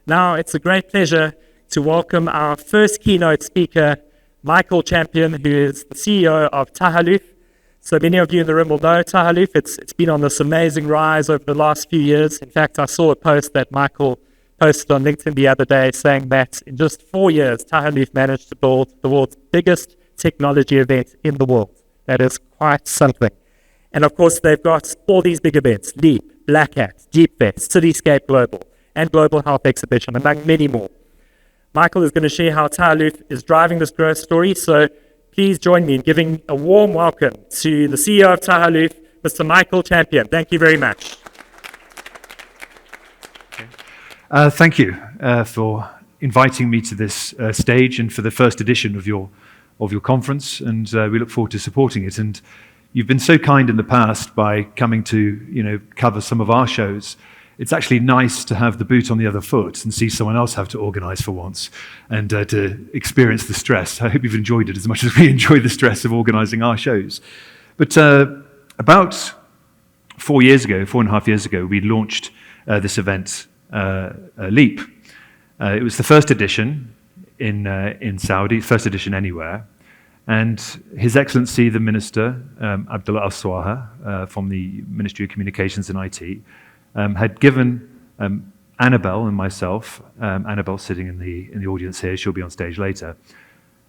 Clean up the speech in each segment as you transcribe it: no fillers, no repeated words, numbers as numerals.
Now it's a great pleasure to welcome our first keynote speaker, Michael Champion, who is the CEO of Tahaluf. So many of you in the room will know Tahaluf. It's been on this amazing rise over the last few years. In fact, I saw a post that Michael posted on LinkedIn the other day saying that in just 4 years, Tahaluf managed to build the world's biggest technology event in the world. That is quite something. And of course, they've got all these big events: Leap, Black Hat, Jeep Fest, Cityscape Global, and Global Health Exhibition, among many more. Michael is going to share how Tahaluf is driving this growth story. So please join me in giving a warm welcome to the CEO of Tahaluf, Mr. Michael Champion. Thank you very much. Thank you for inviting me to this stage and for the first edition of your conference, and we look forward to supporting it. And you've been so kind in the past by coming to cover some of our shows. It's actually nice to have the boot on the other foot and see someone else have to organise for once and to experience the stress. I hope you've enjoyed it as much as we enjoy the stress of organising our shows. But about 4.5 years ago, we launched this event, Leap. It was the first edition in Saudi, first edition anywhere. And His Excellency, the Minister, Abdullah Al-Swaha, from the Ministry of Communications and IT, had given Annabelle and myself, Annabelle sitting in the audience here, she'll be on stage later,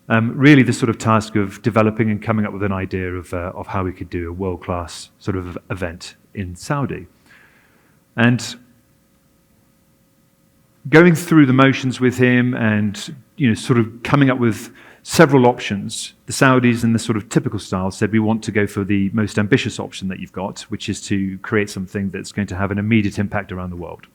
really the sort of task of developing and coming up with an idea of how we could do a world-class sort of event in Saudi. And going through the motions with him and sort of coming up with several options, the Saudis in the sort of typical style said, we want to go for the most ambitious option that you've got, which is to create something that's going to have an immediate impact around the world.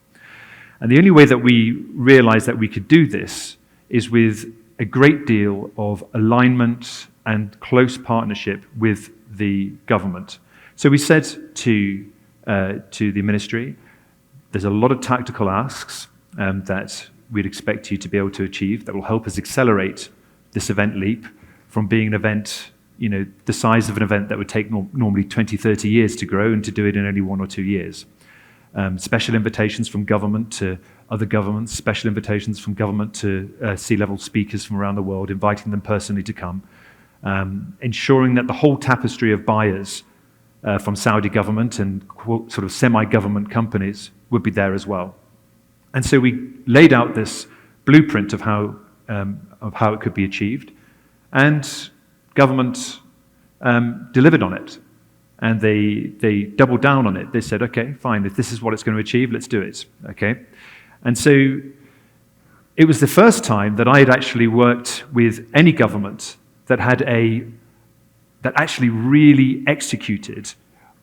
And the only way that we realized that we could do this is with a great deal of alignment and close partnership with the government. So we said to the ministry, there's a lot of tactical asks that we'd expect you to be able to achieve that will help us accelerate this event Leap from being an event, the size of an event that would take normally 20, 30 years to grow, and to do it in only 1 or 2 years. Special invitations from government to other governments, special invitations from government to C-level speakers from around the world, inviting them personally to come, ensuring that the whole tapestry of buyers from Saudi government and sort of semi-government companies would be there as well. And so we laid out this blueprint of how it could be achieved, and government delivered on it, and they doubled down on it. They said, okay, fine, if this is what it's going to achieve, let's do it, okay? And so it was the first time that I had actually worked with any government that actually really executed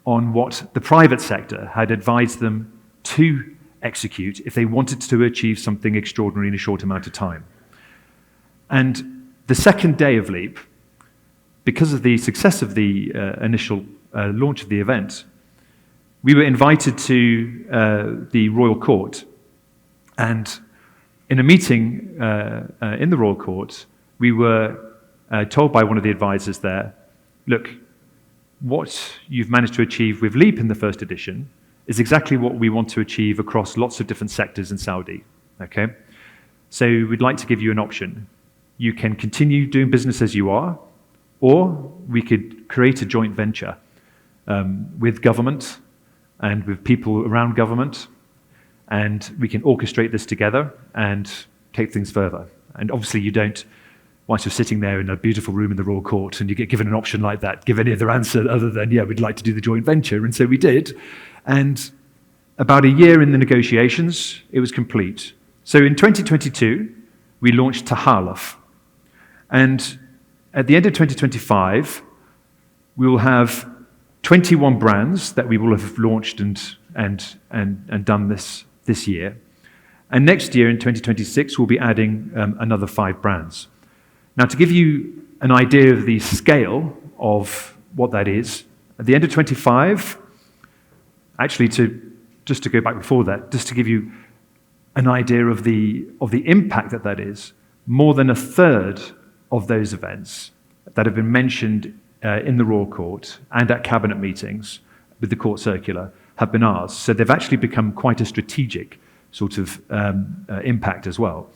on what the private sector had advised them to execute if they wanted to achieve something extraordinary in a short amount of time. And the second day of Leap, because of the success of the initial launch of the event, we were invited to the Royal Court. And in a meeting in the Royal Court, we were told by one of the advisors there, look, what you've managed to achieve with Leap in the first edition is exactly what we want to achieve across lots of different sectors in Saudi, okay? So we'd like to give you an option. You can continue doing business as you are, or we could create a joint venture with government and with people around government, and we can orchestrate this together and take things further. And obviously you don't, once you're sitting there in a beautiful room in the Royal Court and you get given an option like that, give any other answer other than, yeah, we'd like to do the joint venture. And so we did. And about a year in the negotiations, it was complete. So in 2022, we launched Tahaluf. And at the end of 2025, we will have 21 brands that we will have launched and done this year. And next year, in 2026, we'll be adding another 5 brands. Now, to give you an idea of the scale of what that is, at the end of 25, actually, just to go back before that, just to give you an idea of the impact that is, more than a third of those events that have been mentioned in the Royal Court and at cabinet meetings with the court circular have been ours. So they've actually become quite a strategic sort of impact as well.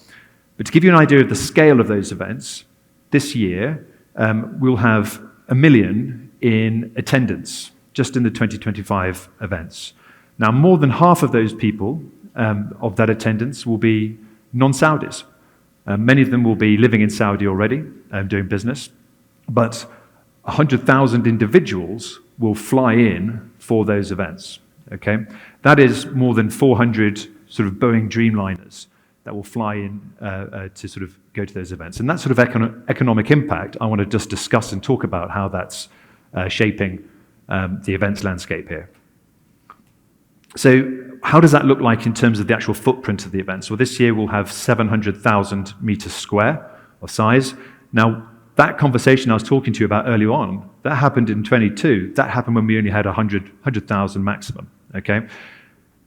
But to give you an idea of the scale of those events, this year we'll have 1 million in attendance just in the 2025 events. Now, more than half of those people of that attendance will be non-Saudis. Many of them will be living in Saudi already, doing business, but 100,000 individuals will fly in for those events. Okay, that is more than 400 sort of Boeing Dreamliners that will fly in to sort of go to those events. And that sort of economic impact, I want to just discuss and talk about how that's shaping the events landscape here. So how does that look like in terms of the actual footprint of the events? Well, this year we'll have 700,000 meters square of size. Now, that conversation I was talking to you about earlier on, that happened in 22. That happened when we only had 100,000 maximum, okay?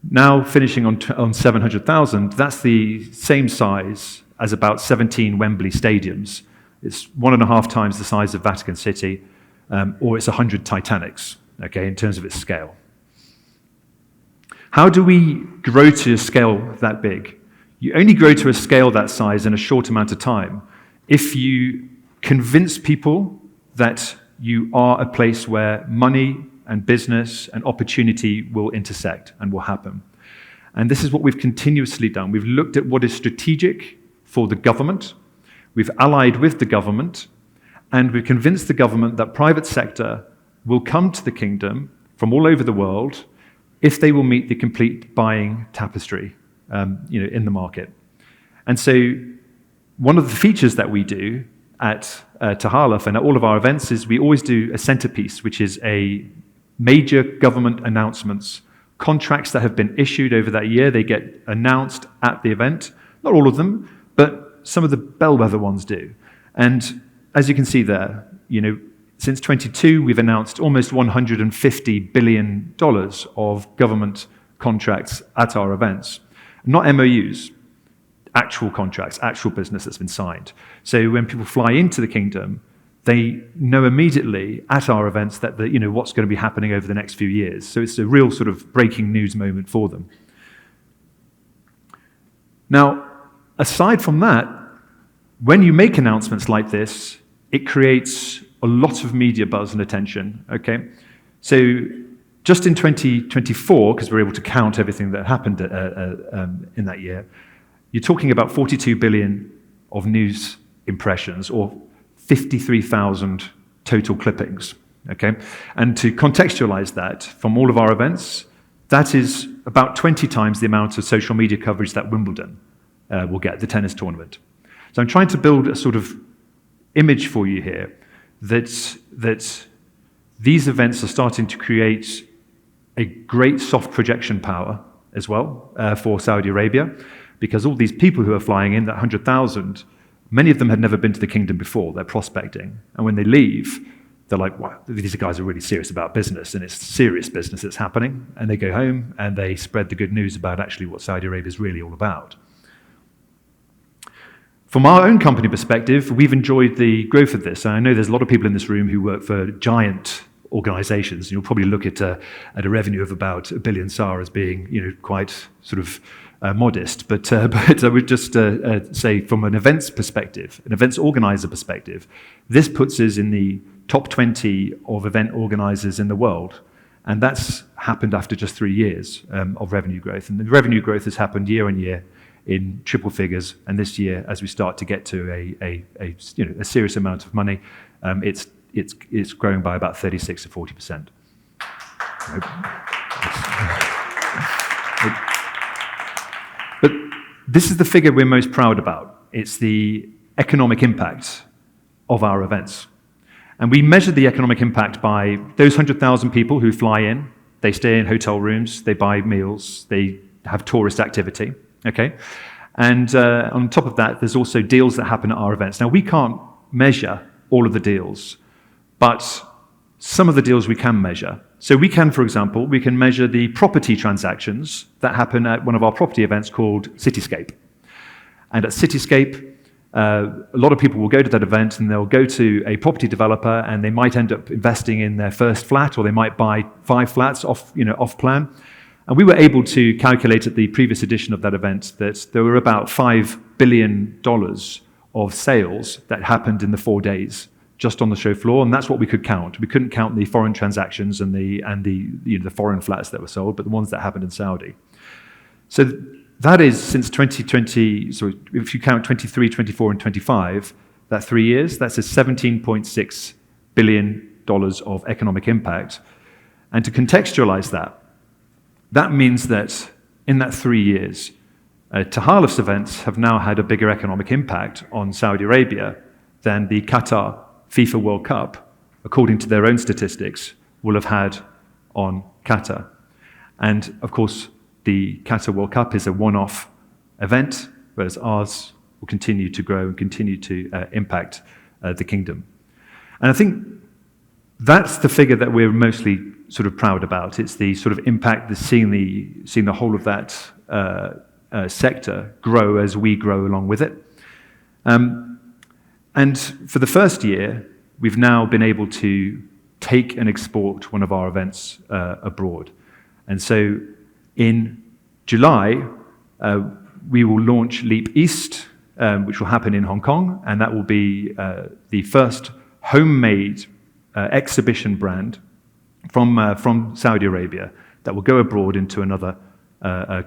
Now, finishing on 700,000, that's the same size as about 17 Wembley stadiums. It's 1.5 times the size of Vatican City, or it's 100 Titanics, okay, in terms of its scale. How do we grow to a scale that big? You only grow to a scale that size in a short amount of time if you convince people that you are a place where money and business and opportunity will intersect and will happen. And this is what we've continuously done. We've looked at what is strategic for the government, we've allied with the government, and we've convinced the government that private sector will come to the kingdom from all over the world if they will meet the complete buying tapestry in the market. And so one of the features that we do at Tahaluf and at all of our events is we always do a centerpiece, which is a major government announcements, contracts that have been issued over that year. They get announced at the event. Not all of them, but some of the bellwether ones do. And as you can see there, since 22, we've announced almost $150 billion of government contracts at our events. Not MOUs, actual contracts, actual business that's been signed. So when people fly into the kingdom, they know immediately at our events that what's going to be happening over the next few years. So it's a real sort of breaking news moment for them. Now, aside from that, when you make announcements like this, it creates a lot of media buzz and attention, okay? So just in 2024, because we're able to count everything that happened in that year, you're talking about 42 billion of news impressions or 53,000 total clippings, okay? And to contextualize that, from all of our events, that is about 20 times the amount of social media coverage that Wimbledon will get, the tennis tournament. So I'm trying to build a sort of image for you here that these events are starting to create a great soft projection power as well for Saudi Arabia, because all these people who are flying in, that 100,000, many of them had never been to the kingdom before. They're prospecting. And when they leave, they're like, wow, these guys are really serious about business, and it's serious business that's happening. And they go home and they spread the good news about actually what Saudi Arabia is really all about. From our own company perspective, we've enjoyed the growth of this. And I know there's a lot of people in this room who work for giant organizations. You'll probably look at a revenue of about 1 billion SAR as being quite sort of modest. But I would just say from an events perspective, an events organizer perspective, this puts us in the top 20 of event organizers in the world. And that's happened after just 3 years of revenue growth. And the revenue growth has happened year on year in triple figures, and this year, as we start to get to a serious amount of money, it's growing by about 36 to 40%. But this is the figure we're most proud about. It's the economic impact of our events, and we measure the economic impact by those 100,000 people who fly in. They stay in hotel rooms, they buy meals, they have tourist activity. Okay, and on top of that, there's also deals that happen at our events. Now, we can't measure all of the deals, but some of the deals we can measure. So we can, for example, we can measure the property transactions that happen at one of our property events called Cityscape. And at Cityscape, a lot of people will go to that event and they'll go to a property developer and they might end up investing in their first flat, or they might buy 5 flats off plan. And we were able to calculate at the previous edition of that event that there were about $5 billion of sales that happened in the 4 days just on the show floor, and that's what we could count. We couldn't count the foreign transactions and the foreign flats that were sold, but the ones that happened in Saudi. So that is since 2020, so if you count 23, 24, and 25, that 3 years, that's a $17.6 billion of economic impact. And to contextualize that, that means that in that 3 years, Tahaluf's events have now had a bigger economic impact on Saudi Arabia than the Qatar FIFA World Cup, according to their own statistics, will have had on Qatar. And of course, the Qatar World Cup is a one-off event, whereas ours will continue to grow and continue to impact the kingdom. And I think that's the figure that we're mostly sort of proud about. It's the sort of impact, seeing the whole of that sector grow as we grow along with it. And for the first year, we've now been able to take and export one of our events abroad. And so in July, we will launch Leap East, which will happen in Hong Kong, and that will be the first homemade exhibition brand from Saudi Arabia that will go abroad into another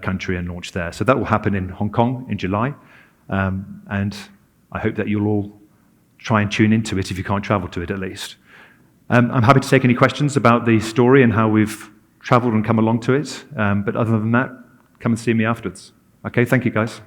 country and launch there. So that will happen in Hong Kong in July, and I hope that you'll all try and tune into it if you can't travel to it at least. I'm happy to take any questions about the story and how we've traveled and come along to it, but other than that, come and see me afterwards. Okay, thank you guys.